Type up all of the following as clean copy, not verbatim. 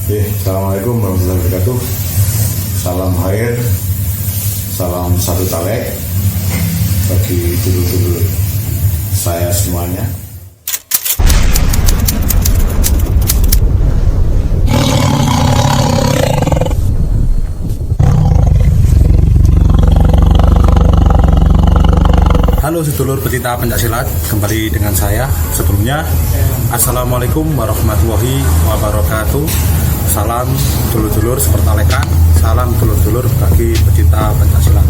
Assalamualaikum warahmatullahi wabarakatuh. Salam khair, salam satu talek bagi dulur-dulur saya semuanya. Halo sedulur pecinta pencaksilat, kembali dengan saya. Sebelumnya, Assalamualaikum warahmatullahi wabarakatuh. Salam dulur-dulur sepertalekan, salam dulur-dulur bagi pecinta pencaksilat.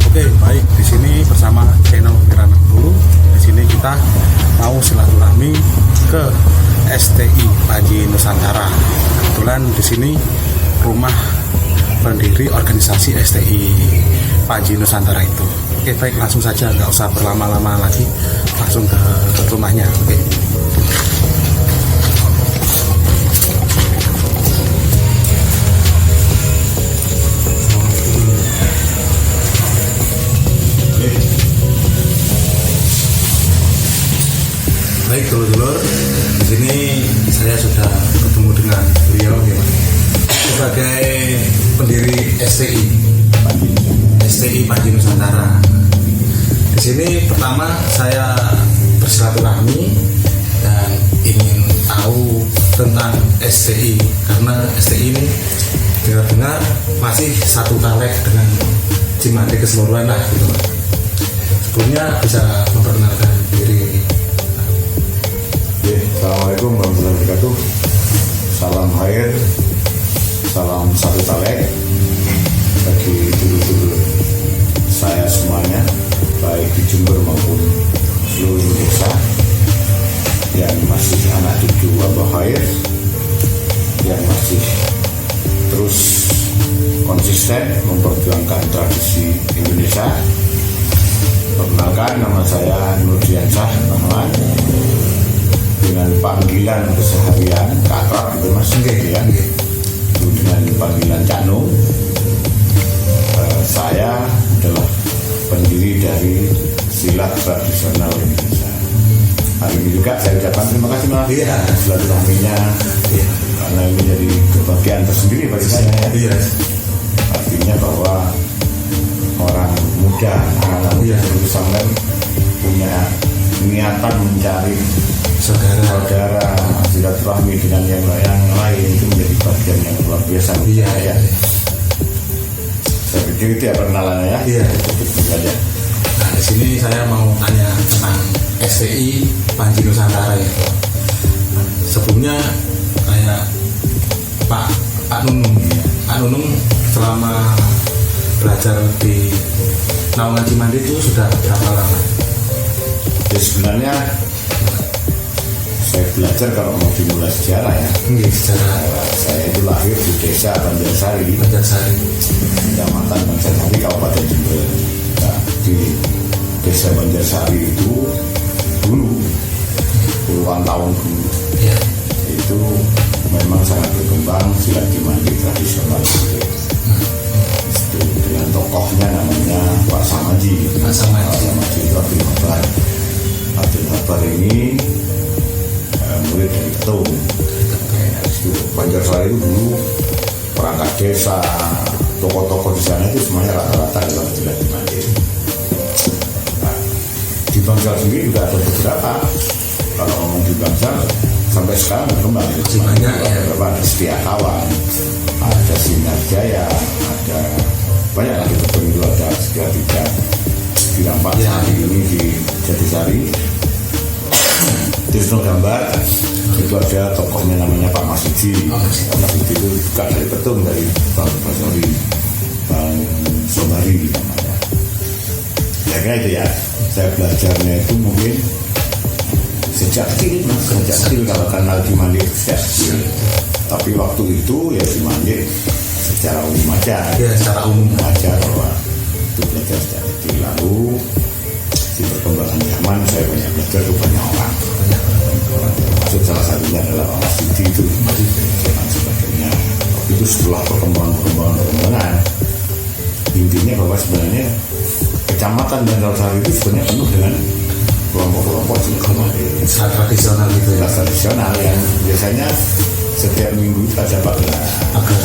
Oke, baik, di sini bersama channel Kirana Dulu. Di sini kita mau silaturahmi ke STI Panji Nusantara. Kebetulan di sini rumah pendiri organisasi STI Panji Nusantara itu. Oke, baik, langsung saja, nggak usah berlama-lama lagi, langsung ke rumahnya. Oke. Baik, dulur-dulur, di sini saya sudah ketemu dengan beliau ya, sebagai pendiri STI Panji Nusantara. Di sini pertama saya bersilaturahmi dan ingin tahu tentang STI, karena STI ini dengar-dengar masih satu talek dengan Cimande keseluruhan lah gitu. Sebelumnya bisa memperkenalkan diri. Assalamualaikum warahmatullahi wabarakatuh. Salam khair, salam satu talek bagi dulur-dulur saya semuanya, baik di Jember maupun seluruh Indonesia, yang masih anak cucu Abah Khair, yang masih terus konsisten memperjuangkan tradisi Indonesia. Perkenalkan, nama saya Nurdiansyah Rahman, dengan panggilan keseharian akrab itu Mas ya, dengan panggilan Cak Nung. Saya adalah pendiri dari silat tradisional Indonesia. Hari ini juga saya ucapkan terima kasih Mas silaturahminya, karena ini jadi kebahagiaan tersendiri bagi saya ya. Artinya bahwa orang muda, anak-anak muda seperti sampean punya niatan mencari saudara silaturahmi dengan yang lain, itu menjadi bagian yang luar biasa. Saya pikir itu ya perkenalannya ya. Iya. Nah, di sini saya mau tanya tentang STI Panji Nusantara ya. Sebelumnya kayak Pak Nunung selama belajar di Naungan Cimande itu sudah berapa lama? Ya sebenarnya saya belajar kalau mau dimulai sejarah ya. Sejarah. Saya itu lahir di desa Banjarsari, Kecamatan Banjarsari, Kabupaten Jember. Nah, di desa Banjarsari itu dulu puluhan tahun dulu itu memang sangat berkembang silat Cimande tradisional. Itu dengan tokohnya namanya Pak Samaji. Pak Samaji itu Abdul Habar ini mulai dari ketum. Banjarsari itu dulu perangkat desa, tokoh-tokoh di sana itu semuanya rata-rata adalah silat Cimande. Nah, di Bangsal sendiri juga ada beberapa. Kalau ngomong di Bangsal sampai sekarang berkembang banyak ya. Ada Setia Kawan, ada Sinar Jaya, ada banyak lagi itu, ada Setia Tiga di Rampak Sari ini di Jatisari. Di Seno Gambar itu ada tokohnya namanya Pak Masudi. Pak Masudi itu juga dari Petung, dari Bang Sobari namanya. Ya kayak itu ya. Saya belajarnya itu mungkin sejak kecil, kalau kenal Cimande sejak kecil. Tapi waktu itu ya Cimande secara umum aja. Bahwa itu belajar sejak kecil. Lalu di perkembangan zaman saya banyak belajar ke banyak orang. Maksud salah satunya adalah Pak Masudi itu dan sebagainya. Itu setelah perkembangan intinya bahwa sebenarnya kecamatan Banjarsari itu sebenarnya penuh dengan kelompok-kelompok tradisional gitu ya. Tradisional yang biasanya setiap minggu itu ada pagelaran. Agak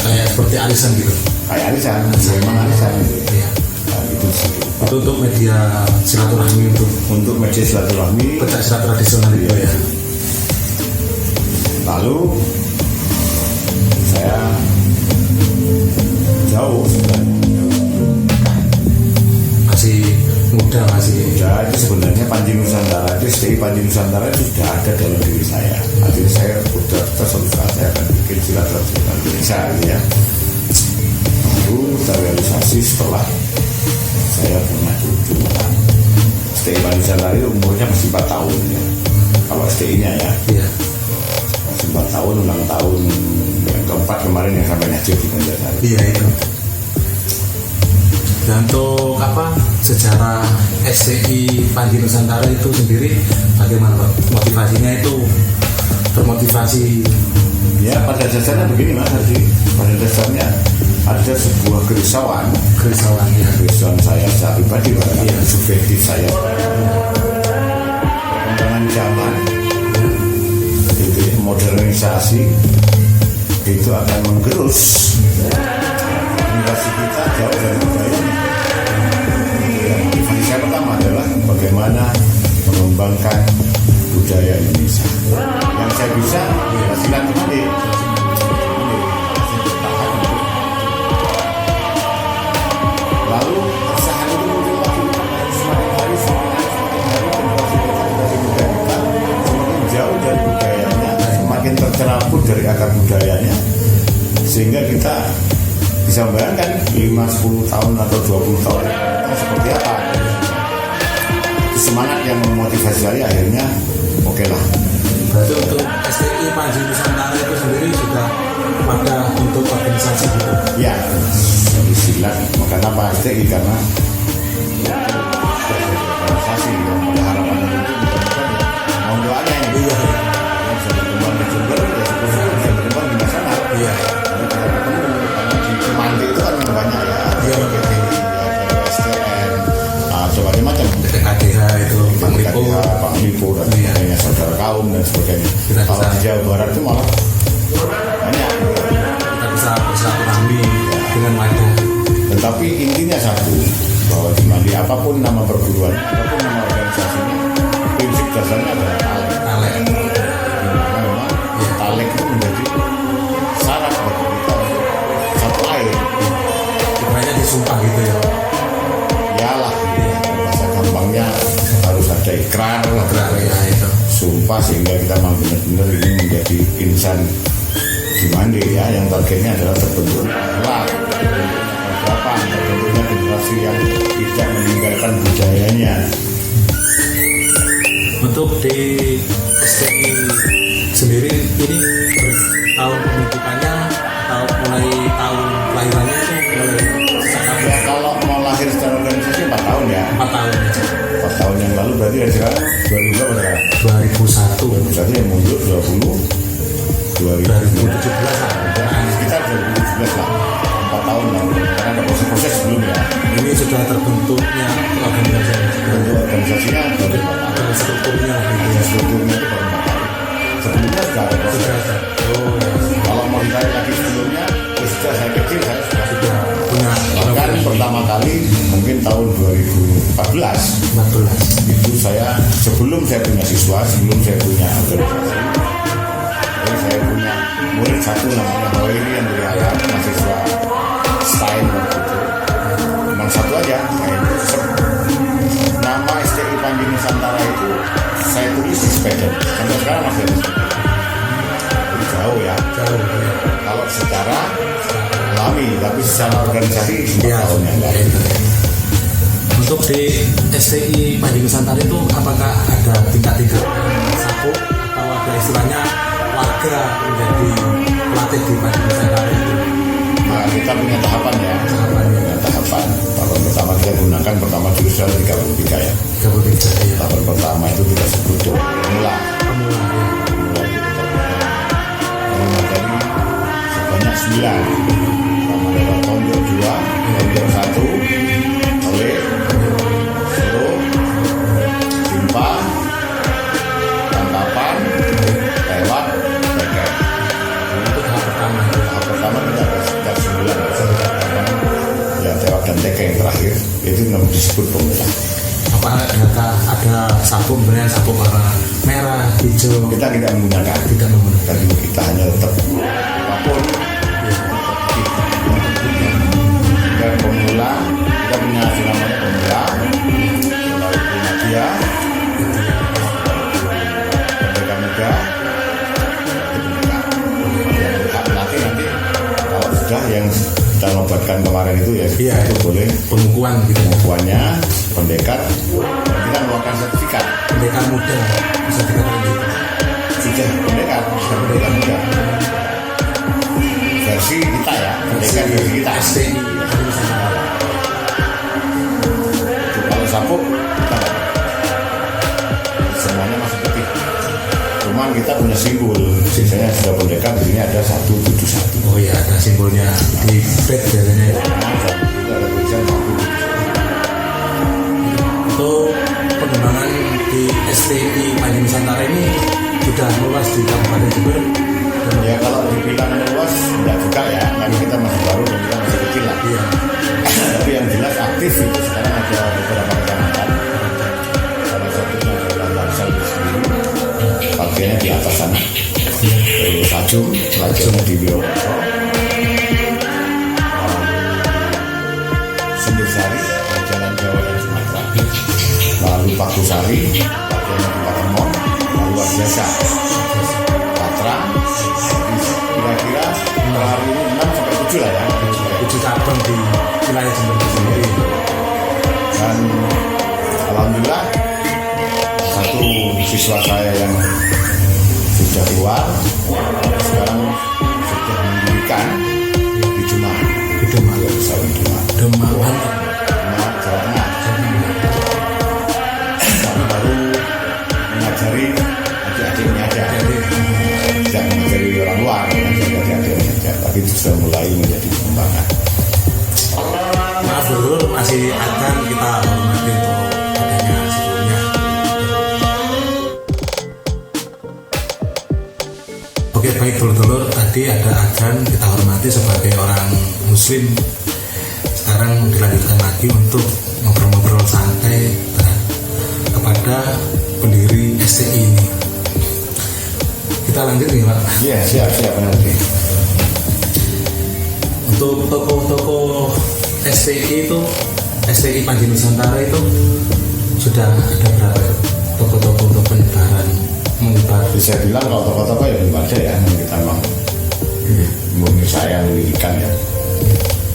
kayak seperti arisan gitu. Kayak arisan, memang arisan gitu. Iya. Nah, itu sih. Itu untuk media silaturahmi, Untuk media silaturahmi. pencak silat tradisional itu ya. Lalu saya jauh sebenarnya. Masih muda, masih. Ya, itu sebenarnya Panji Nusantara itu STI Panji Nusantara itu sudah ada dalam diri saya. Artinya saya sudah terseluruh saya akan bikin silat tradisional Indonesia gitu ya. Lalu terrealisasi setelah saya punya cucu. STI Panji Nusantara itu umurnya masih 4 tahun ya. Kalau STI-nya ya. Iya. 4 tahun, ulang tahun yang keempat kemarin yang sampai Najib di Banjarnegara. Iya itu. Dan untuk apa sejarah STI Panji Nusantara itu sendiri bagaimana Pak? Motivasinya itu termotivasi Ya pada dasarnya begini Mas Hadi. Pada dasarnya ada sebuah kerisauan ya. Kerisauan saya secara pribadi Iya. subjektif saya. Perkembangan zaman itu modernisasi itu akan menggerus generasi kita jauh dari budaya. Motivasi saya pertama adalah bagaimana mengembangkan budaya Indonesia. Yang saya bisa ya silaturahmi. Lalu usaha itu muncul lagi semakin hari generasi muda kita semakin jauh dari budayanya, semakin tercerabut dari akar budayanya, sehingga kita bisa membayangkan 5-10 tahun atau 20 tahun seperti apa. Semangat yang memotivasi saya akhirnya oke lah. Berarti untuk STI Panji Nusantara itu sendiri sudah pada untuk organisasi gitu. Ya, dari silat. Makanya apa STI? Karena organisasi yang pada harapannya itu mudah-mudahan ya mau doanya ini. Iya. Yang bisa berkembang di Jember, ya syukur bisa berkembang di nasional. Iya. Karena kita ketemu, karena di Cimande itu kan banyak ya. Iya. PTI, ada STN, macam macam. KDH itu Bang Lipo. Bang Lipo dan Iya. sebagainya, saudara kaum dan sebagainya. Kita Kalau bisa- di Jawa Barat itu malah banyak. Kita bisa bersilaturahmi dengan wadah. Tetapi intinya satu, bahwa di Mandi apapun nama perguruan, apapun nama organisasinya, prinsip dasarnya adalah talek. Talek. Karena memang talek itu menjadi syarat bagi kita untuk satu air. Sebenarnya disumpah gitu ya. Yalah, bahasa gampangnya harus ada ikrar, Ikrar ya itu. sumpah sehingga kita memang benar-benar ini menjadi insan di Mandi ya, yang targetnya adalah terbentuk kelak, berapa terbentuknya generasi yang tidak meninggalkan budayanya. Untuk di STI sendiri ini tahun pembentukannya atau mulai tahun kelahirannya itu mulai sejak Ya kalau mau lahir secara organisasi 4 tahun ya, 4 tahun 4 tahun yang lalu berarti dari sekarang 2000 berapa sekarang? 2001 Berarti yang mundur 2017 lah. sekitar 2017 lah, 4 tahun lah, karena ada proses-proses sebelum ya. Ini sudah terbentuknya organisasi Untuk organisasinya baru 4 tahun. ada strukturnya gitu. Ya, strukturnya itu baru 4 tahun. Sebelumnya sudah ada proses. Sudah ada. Oh ya. Kalau mau ditarik lagi sebelumnya, ya sudah saya kecil saya sudah Sudah punya bahkan pertama kali mungkin tahun 2014 14. itu saya sebelum saya punya siswa, sebelum saya punya organisasi, jadi saya punya murid satu namanya Hoiri yang dari Arab, mahasiswa Stein waktu itu. Cuma satu aja, saya nama STI Panji Nusantara itu saya tulis di sepeda, sampai sekarang masih ada sepeda. Jadi jauh ya. Jauh ya. Kalau secara alami, tapi secara organisasi 4 Iya, tahun yang lalu. Untuk di STI Panji Nusantara itu apakah ada tingkat-tingkat sapu atau ada istilahnya warga menjadi pelatih di Panji Nusantara itu? Nah, kita punya tahapan ya. Tahapannya. Punya tahapan. Tahun pertama kita gunakan pertama jurusan 33 ya. 33 ya. Tahun pertama itu kita sebut tuh pemula. Pemula ya. Pemula itu kita punya dari sebanyak 9. Pertama adalah tonjok 2, tonjok 1, oleh solo, simpa, tangkapan, tewat, beket. dan TK yang terakhir itu disebut pemula. Apakah ada sapu kemudian sapu warna merah, hijau? Kita tidak menggunakan, tapi kita hanya tetap apapun. Dan pemula kita punya namanya pemula, lalu media, merdeka muda, nanti kalau sudah yang kita nobatkan kemarin itu ya itu boleh pengukuhan gitu. pengukuhannya pendekat, dan kita mengeluarkan sertifikat Pendekat muda bisa dikatakan gitu. sudah pendekat muda versi kita ya, pendekat versi kita. STI Kalau sapu kita nggak. Semuanya masih putih. Cuman kita punya simbol. Misalnya sudah pendekat, ini ada 171. Oh iya, ada simbolnya di bed biasanya. Nah, itu ada tulisan 171. Untuk pengembangan di STI Panji Nusantara ini sudah meluas di Kabupaten Jember. Ya kalau dibilang luas enggak juga ya, karena kita masih baru dan kita masih kecil lah. Iya. Tapi yang jelas aktif itu sekarang ada beberapa kecamatan. Salah satunya adalah Laksal sendiri, bagiannya di atas sana. Terus Sajung, bagiannya di Wiowoso. Sumbersari, Jalan Jawa dan Sumatera. Lalu Pakusari, bagiannya di Patemon. Lalu Arjasa, Patra. Kira-kira hari ini 6 sampai 7 lah ya. 7 cabang di wilayah Jember sendiri. Dan alhamdulillah satu siswa saya yang sudah keluar sekarang sudah mendirikan di Demak. Di Demak. Demak, Jawa Tengah. Kami baru mengajari adik-adiknya aja, tidak mengajari orang luar, mengajari adik-adiknya aja. Tapi itu sudah mulai menjadi pengembangan. Maaf dulu, masih akan kita hormati untuk adanya sebelumnya. Oke, baik dulur-dulur, tadi ada adzan kita hormati sebagai orang muslim. Sekarang dilanjutkan lagi untuk ngobrol-ngobrol santai kepada pendiri STI ini. Kita lanjut nih Pak. Iya, siap nanti. Untuk toko-toko STI itu, STI Panji Nusantara itu sudah ada berapa toko-toko untuk penyebaran menyebar? Bisa bilang kalau toko-toko ya belum ada ya, yang kita mau murni saya mendirikan ya.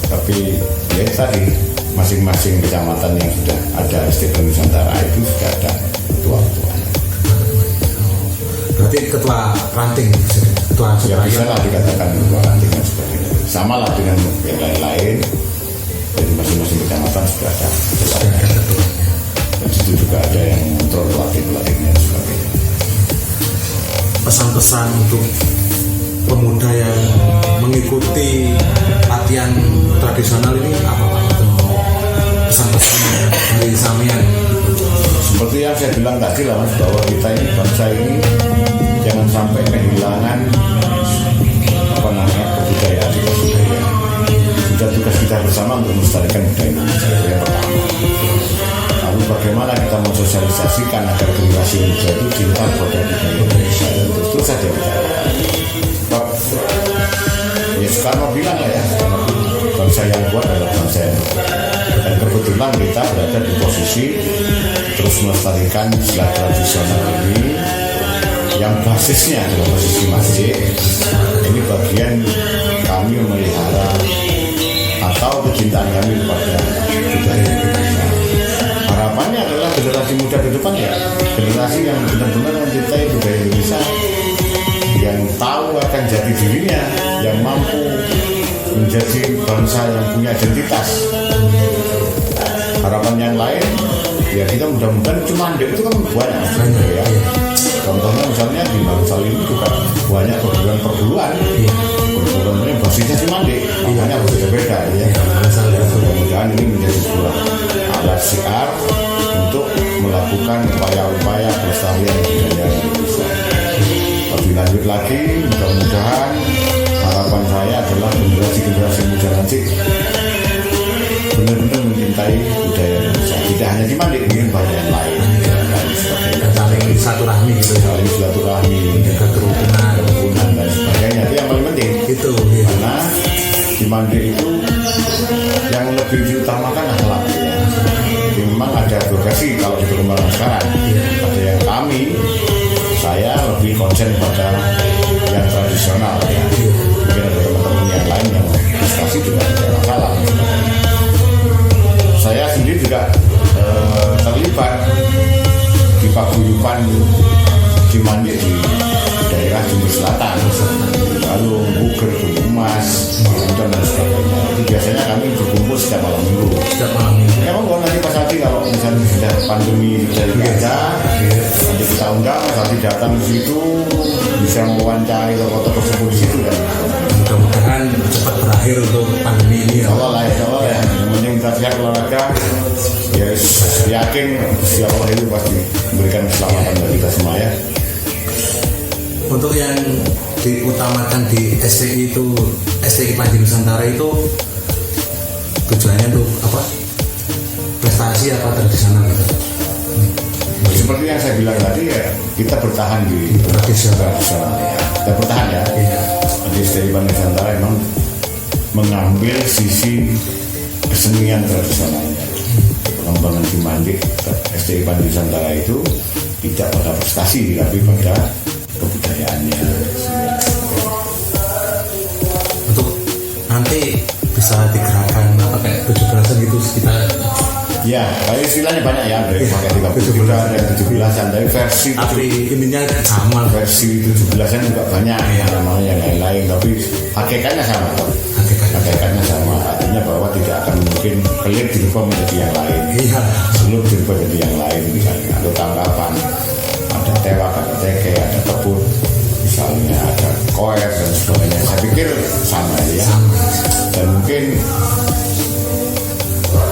Tapi ya tadi masing-masing kecamatan yang sudah ada STI Nusantara itu sudah ada ketua-ketua. Berarti ketua ranting, ketua Ya bisa lah dikatakan ketua ranting dan sebagainya. Sama lah dengan yang lain-lain. Jadi masing-masing kecamatan sudah ada ketuanya. Dan situ juga ada yang mengontrol pelatih-pelatihnya dan sebagainya. Pesan-pesan untuk pemuda yang mengikuti latihan tradisional ini apa Pak? Untuk pesan-pesan dari Samian. Seperti yang saya bilang tadi lah Mas, bahwa kita ini bangsa ini jangan sampai kehilangan kebudayaan. Sudah tugas kita bersama untuk melestarikan budaya Indonesia itu yang pertama. Lalu bagaimana kita mensosialisasikan agar generasi muda itu cinta pada budaya Indonesia, terus saja kita lakukan. Ya Soekarno bilang lah ya, bangsa yang kuat adalah bangsa yang kuat. Dan kebetulan kita berada di posisi terus melestarikan silat tradisional ini yang basisnya adalah posisi masjid. Ini bagian kami memelihara atau kecintaan kami kepada budaya Indonesia. Harapannya adalah generasi muda ke depan ya, generasi yang benar-benar mencintai budaya Indonesia, yang tahu akan jati dirinya, yang mampu menjadi bangsa yang punya identitas. Harapan yang lain ya kita mudah-mudahan cuma itu kan banyak ya. Contohnya misalnya di Bangsal ini juga banyak perguruan ini basisnya cuma makanya berbeda ya. Mudah-mudahan ini menjadi sebuah alat syiar untuk melakukan upaya-upaya pelestarian budaya Indonesia. Lebih lanjut lagi, mudah-mudahan harapan saya adalah generasi muda nanti benar-benar mencintai budaya Indonesia. Tidak hanya di Mandik, mungkin banyak yang lain dan sebagainya. Dan saling silaturahmi gitu ya. Saling silaturahmi, Kerukunan kerukunan dan sebagainya. Itu yang paling penting. itu ya. Karena di Mandik itu yang lebih diutamakan akhlak ya. Jadi memang ada progresi kalau di perkembangan sekarang. Ada yang saya lebih konsen pada yang tradisional ya. Mungkin ada teman-teman yang lain yang diskusi juga tidak masalah. Saya sendiri juga terlibat di paguyuban di Mandik di daerah Jember Selatan, lalu Buger, Emas, dan sebagainya. Itu biasanya kami berkumpul setiap malam minggu. Memang kalau nanti pas nanti kalau misalnya sudah pandemi sudah ada, nanti kita undang, nanti datang di situ bisa mewawancarai tokoh-tokoh tersebut di situ dan mudah-mudahan cepat berakhir untuk pandemi ini ya. Allah ya. Yang penting kita sehat olahraga, ya yakin siapa Allah itu pasti memberikan keselamatan bagi kita semua ya. Untuk yang diutamakan di STI itu, STI Panji Nusantara itu tujuannya untuk apa? Prestasi apa tradisional gitu? Seperti yang saya bilang tadi ya, kita bertahan di Tradisional ya. Kita bertahan ya. Iya. Di STI Panji Nusantara memang mengambil sisi kesenian tradisionalnya. Pengembangan di Mandik STI Panji Nusantara itu tidak pada prestasi tapi pada kebudayaannya. Untuk nanti bisa digerakkan apa kayak 17-an gitu sekitar. Ya, kayak istilahnya banyak ya, dari pakai 33, ada 17-an, dari versi Tapi ininya sama. versi 17-an juga banyak ya, namanya yang lain-lain, tapi hakikatnya sama. Hakikatnya sama, artinya bahwa tidak akan mungkin pelit dirubah menjadi yang lain. Iya. Seluruh dirubah menjadi yang lain, misalnya ada tangkapan, ada tewak, ada teke, ada kebun, misalnya ada koer dan sebagainya. Saya pikir sama ya. Dan mungkin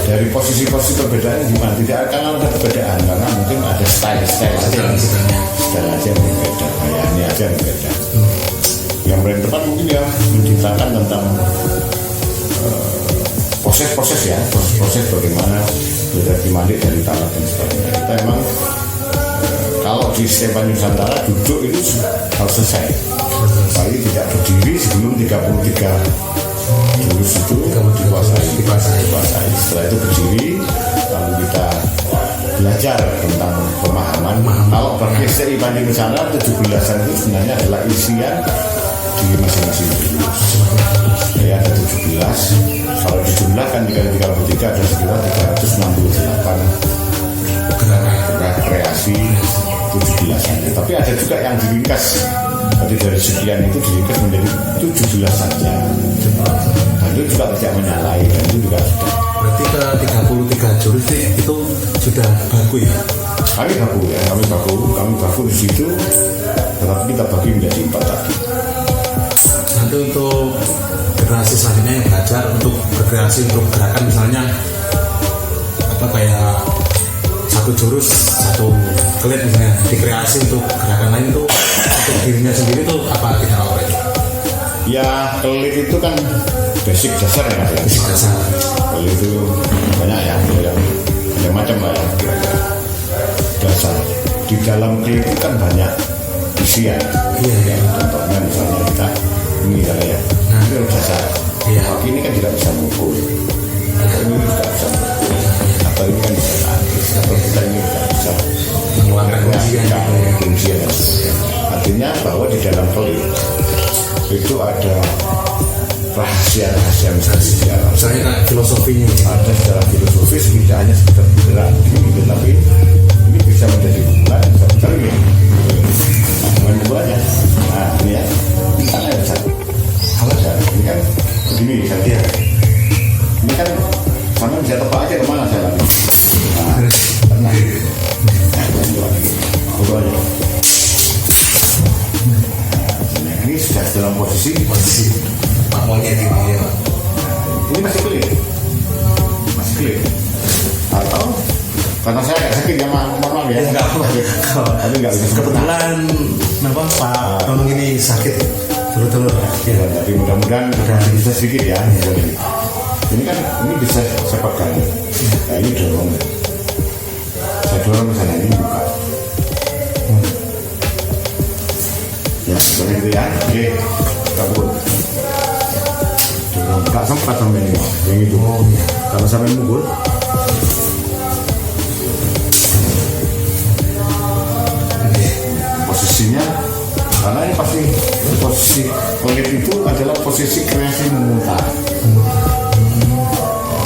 dari posisi-posisi perbedaan gimana tidak akan ada perbedaan karena mungkin ada style aja yang berbeda, kayaknya aja yang berbeda. Yang paling tepat mungkin ya menceritakan tentang proses-proses bagaimana belajar di Mandik dari tanah dan sebagainya. Kita emang kalau di STI Panji Nusantara duduk itu harus selesai. Paling tidak berdiri sebelum 33 jurus itu dikuasai. Setelah itu berdiri, lalu kita belajar tentang pemahaman. Kalau bagi STI Panji Nusantara 17-an itu sebenarnya adalah isian di masing-masing jurus. Ya ada 17. Kalau dijumlahkan dikali 33 ada sekitar 368 gerakan kreasi 17-an. Tapi ada juga yang diringkas. Jadi dari sekian itu diringkas menjadi 17 saja. Dan itu juga tidak menyalahi dan itu juga sudah. Berarti ke 33 jurus itu sudah baku ya? Kami baku di situ. Tetapi kita bagi menjadi 4 lagi. Nanti untuk generasi selanjutnya yang belajar untuk berkreasi untuk gerakan misalnya apa kayak satu jurus satu kelit misalnya dikreasi untuk gerakan lain itu untuk dirinya sendiri itu apa kita lakukan? Ya kelit itu kan basic dasar ya. Basic dasar. Kelit itu banyak ya, macam lah ya kira-kira dasar. Di dalam kelit itu kan banyak isian. Iya. Contohnya misalnya kita ini ya. Itu dasar. Iya. Kaki ini kan tidak bisa mukul. Ini tidak bisa mukul. Atau ini kan bisa tangkis. Atau kita ini tidak bisa Mengeluarkan kuncian dan sebagainya. Artinya bahwa di dalam kelit itu ada rahasia-rahasia misalnya kan filosofinya ada secara filosofis, tidak hanya sekedar bergerak gitu, tapi ini bisa menjadi bulan, bisa menjadi bukan bulannya. Nah ini ya, kan ada satu ini kan begini saja. Ini kan sama bisa tebak aja kemana saya lagi. Nah, betul aja. Ini sudah dalam posisi Pak monyet ini ya Pak. ini masih klik atau karena saya agak sakit ya maaf ya Enggak apa-apa. tapi nggak bisa Kebetulan kenapa Pak Tonong ini sakit telur-telur ya, tapi mudah-mudahan bisa sedikit ya ini kan ini bisa saya pegang. Nah ini dorong, saya dorong ke sana, ini buka. Ya seperti itu ya. Oke, kabur. Dorong, nggak sempat sampai ini, yang itu. Kalau sampai mukul, posisinya, karena ini pasti posisi kulit itu adalah posisi kreasi memutar.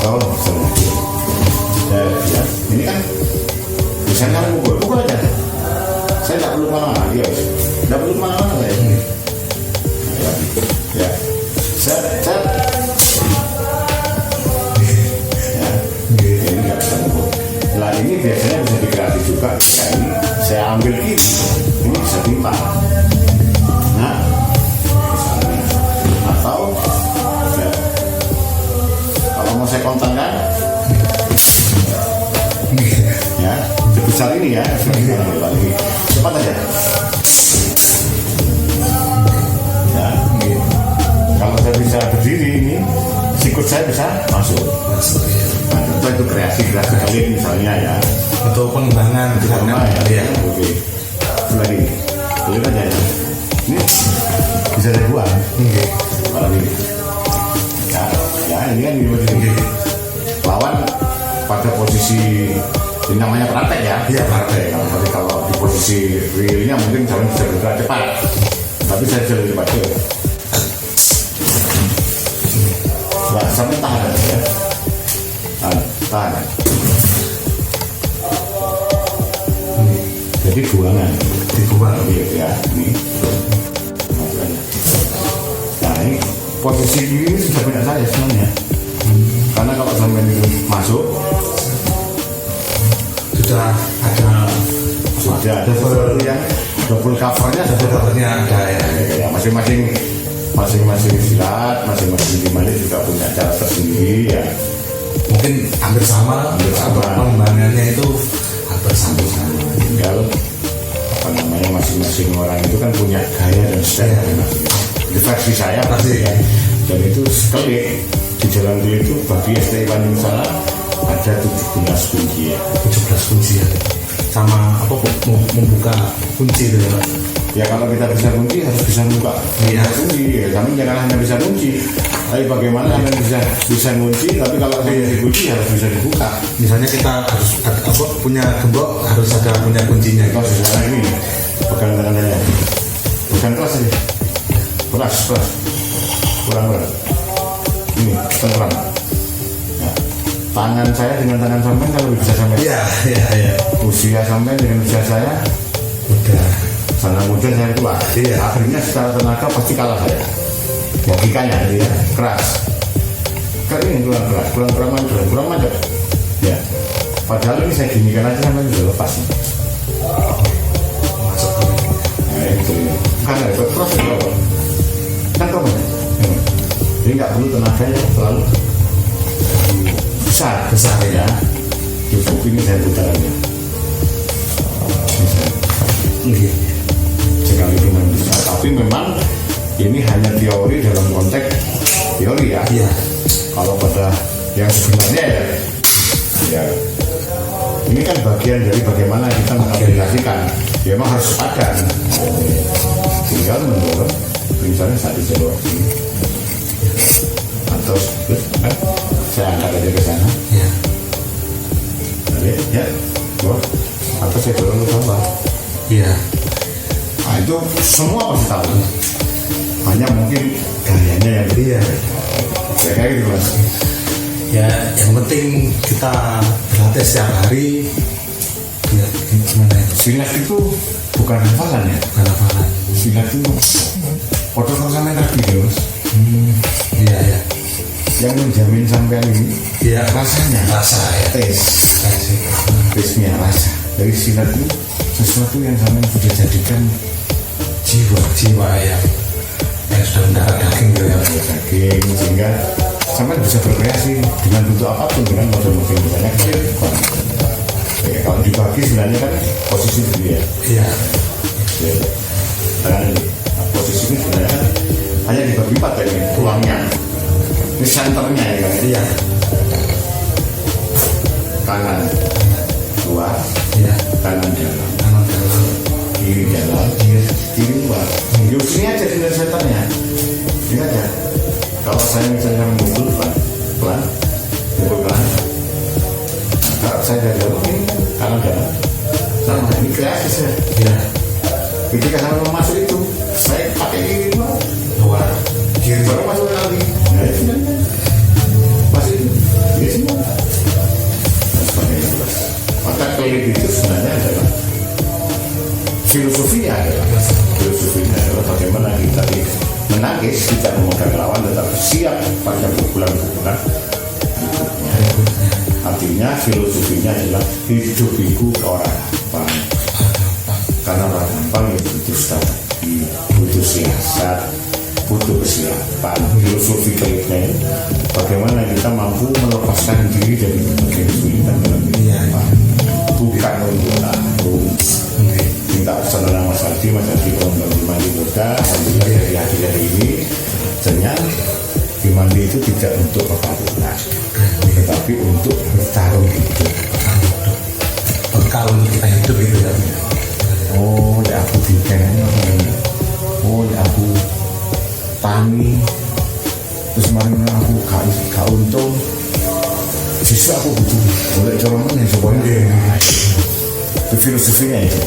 Tahu misalnya, ya, ini kan misalnya pukul aja. Saya tidak perlu kemana-mana, dia tidak perlu kemana-mana saya. Ya, set. Ya, ini nggak bisa pukul. Setelah ini biasanya bisa dikreasi juga. Ya, ini saya ambil kiri, ini bisa timpa. Nah, misalnya, atau ya, kalau mau saya kontangkan, ya, sebesar ini ya, lagi cepat aja. Ya, kalau saya bisa berdiri ini, sikut saya bisa masuk. Nah, contoh itu kreasi kali misalnya ya. Untuk pengembangan Ya. Oke. Lagi, boleh aja ya. Ini bisa saya buang. Kalau ini, ya ini kan ini lawan pada posisi ini namanya praktek ya. Iya praktek. Kalau di posisi realnya mungkin saya bisa bergerak cepat, tapi saya bisa lebih cepat juga. Nah, sampai tahan ya. Tahan. Jadi buangan, dibuang ya ini. Nah ini posisi ini sudah punya saya sebenarnya. Karena kalau sampai ini masuk, sudah ada sesuatu yang double covernya, ada ya. Masing-masing silat, masing-masing dimana juga punya cara tersendiri ya. Mungkin hampir sama. Pengembangannya itu hampir sama. Tinggal apa namanya masing-masing orang itu kan punya gaya dan style masing-masing. Di versi saya pasti ya. Dan itu sekali di jalan itu bagi STI Panji Nusantara ada 17 kunci ya. 17 kunci ya. Sama apa membuka kunci itu ya Pak? Ya kalau kita bisa kunci harus bisa buka. Iya. Kunci. Ya, kami jangan hanya bisa kunci. Tapi bagaimana kalian bisa kunci, tapi kalau saya dikunci harus bisa dibuka. Misalnya kita harus punya gembok harus ada punya kuncinya. Kalau sekarang ini pegang tangan saya, bukan keras aja, keras, kurang. Ini tenteram. Ya. Tangan saya dengan tangan sampean kalau bisa sampai. Iya. Usia sampean dengan usia saya Udah. sangat muda saya tua. Iya. Akhirnya secara tenaga pasti kalah saya. Logikanya ya keras. Ini kurang mantap. Ya. Padahal ini saya ginikan aja sampai sudah lepas. Masuk. Nah itu. Karena itu proses apa? Kan kamu. Jadi nggak perlu tenaga yang terlalu besar ya. Cukup ini saya putar aja. Sekali cuma bisa. Tapi memang ini hanya teori dalam konteks teori ya. Iya. Kalau pada yang sebenarnya ya ini kan bagian dari bagaimana kita mengaplikasikan. Ya memang harus sepadan. Tinggal mendorong misalnya saat dijelur ini atau saya angkat aja ke sana. Iya. Ya, atau saya dorong ke bawah. Iya. Nah itu semua pasti tahu. Hanya mungkin gayanya yang Iya. kayak gitu Mas. Ya, yang penting kita berlatih setiap hari. Ya, gimana ya? Silat itu bukan hafalan ya. Bukan hafalan. Silat itu foto sampai tadi ya Mas. Iya. Yang menjamin sampean ini Iya. rasanya. Rasa ya. Tesnya rasa. Dari silat itu sesuatu yang sampean sudah jadikan Jiwa ya. Yang sudah mendarah daging gitu ya. daging sehingga sampean bisa berkreasi dengan bentuk apapun dengan model-model misalnya kecil. Ya, kalau dibagi sebenarnya kan posisi itu ya. Iya. Dan posisi ini sebenarnya kan hanya dibagi 4 ini ruangnya. Ini senternya ya kan? Iya. Kanan luar, Iya. kanan dalam, Kanan dalam. kiri dalam, kiri luar. Di sini aja di senternya. Ini aja. Kalau saya misalnya memukul pelan, mukul pelan. Kalau saya dari dalam ini kanan dalam, sama ini kreatif ya. Iya. Ketika saya mau masuk itu, saya pakai kiri luar, Luar. Kiri. baru masuk lagi. Nah itu kan masih itu, ini semua. Dan sebagainya. Maka klik itu sebenarnya adalah filosofinya adalah bagaimana kita menangis tidak memegang lawan tetapi siap pada pukulan-pukulan. Artinya filosofinya adalah hidup itu orang gampang, karena orang gampang itu butuh strategi, butuh siasat, butuh kesiapan. Filosofi kliknya bagaimana kita mampu melepaskan diri dari berbagai kesulitan dalam kehidupan, bukan untuk tahu. Minta pesanan Mas Aldi Program Dimandi Muda. Alhamdulillah dari hari ini ternyata Dimandi itu tidak untuk pertarungan, tetapi untuk bertarung hidup. Bekal untuk kita hidup itu ya. Oh, ya aku bikin. Oh, ya aku tani. Terus kemarin aku gak untung. Justru aku butuh boleh corongnya supaya itu filosofinya itu.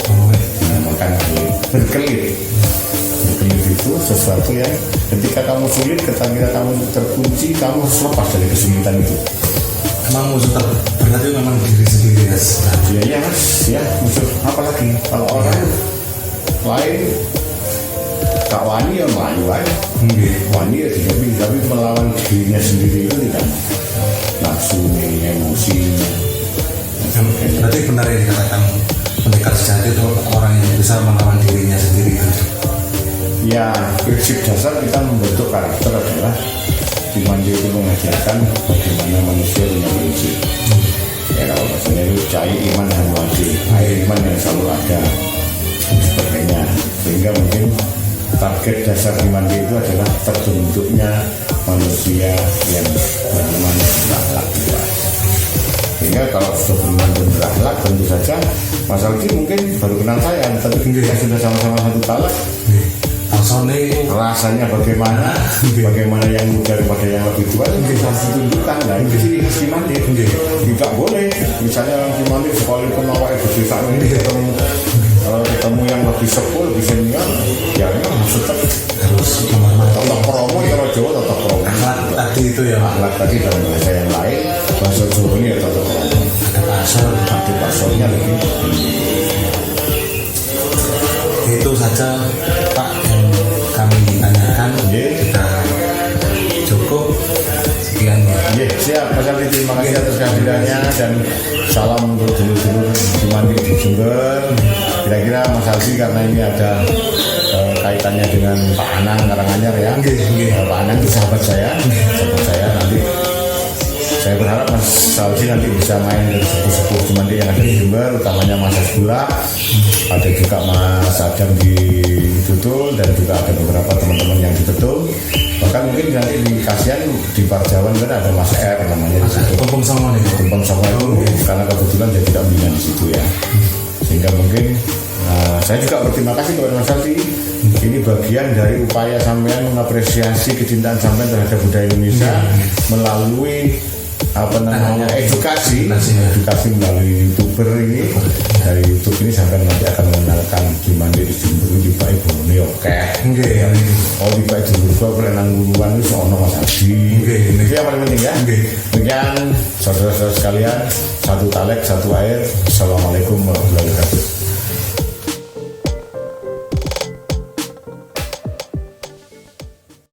Nah, makanya berkelit itu sesuatu yang ketika kamu sulit, ketika kamu terkunci, kamu harus lepas dari kesulitan itu. Emang musuh terberat itu memang diri sendiri ya. Ya mas, ya musuh apalagi kalau orang lain tak wani ya melayu aja. Wani ya tidak bisa, tapi melawan dirinya sendiri itu tidak. Nafsunya, emosinya. Berarti benar yang dikatakan pendekar sejati itu orang yang bisa melawan dirinya sendiri. Ya, prinsip dasar kita membentuk karakter adalah Dimandi itu mengajarkan bagaimana manusia punya prinsip. Ya kalau bahasanya itu cai iman dan wajib, air iman yang selalu ada dan sebagainya. Sehingga mungkin target dasar Dimandi itu adalah terbentuknya manusia yang beriman dan berakhlak. Sehingga kalau sudah beriman dan berakhlak, tentu saja Mas Aldi mungkin baru kenal saya, tapi kita sudah sama-sama satu talak. Rasanya bagaimana yang muda daripada yang lebih tua itu bisa ditunjukkan. Nah itu sih Dimandi. Tidak boleh misalnya orang Dimandi sekali pun awal desa ini ketemu yang lebih sepuh, lebih senior, ya harus tetap promo ya Jawa tetap promo. Akhlak tadi itu ya Pak. Akhlak tadi dalam bahasa yang lain, bahasa Jawa ini ya tetap promo. Ada pasalnya lagi. Itu saja Pak yang kami tanyakan. Kita cukup sekian ya. Siap Mas Aldi, terima kasih atas kehadirannya dan salam untuk dulur-dulur Dimandi di Jember. Kira-kira Mas Aldi karena ini ada kaitannya dengan Pak Anang Karanganyar ya. Pak Anang itu sahabat saya nanti. Saya berharap Mas Aldi nanti bisa main dengan sepuh-sepuh Dimandi yang ada di Jember, utamanya Mas Asbula, ada juga Mas Adam di Tutul, dan juga ada beberapa teman-teman yang di Betul. Bahkan mungkin nanti di Kasian di Parjawan kan ada Mas R namanya di situ. Tumpeng sama itu karena kebetulan dia tidak bimbingan di situ ya. Sehingga mungkin saya juga berterima kasih kepada Mas Aldi. Ini bagian dari upaya sampean mengapresiasi kecintaan sampean terhadap budaya Indonesia melalui edukasi melalui YouTuber ini. Dari YouTube ini sampai nanti akan mengenalkan Dimandi di Jember di Pak Ibu oke. Oh di Pak Jember aku renang guluan itu soal Mas Aldi. Itu yang paling penting ya. Demikian saudara-saudara sekalian, satu talek satu air. Assalamualaikum warahmatullahi wabarakatuh.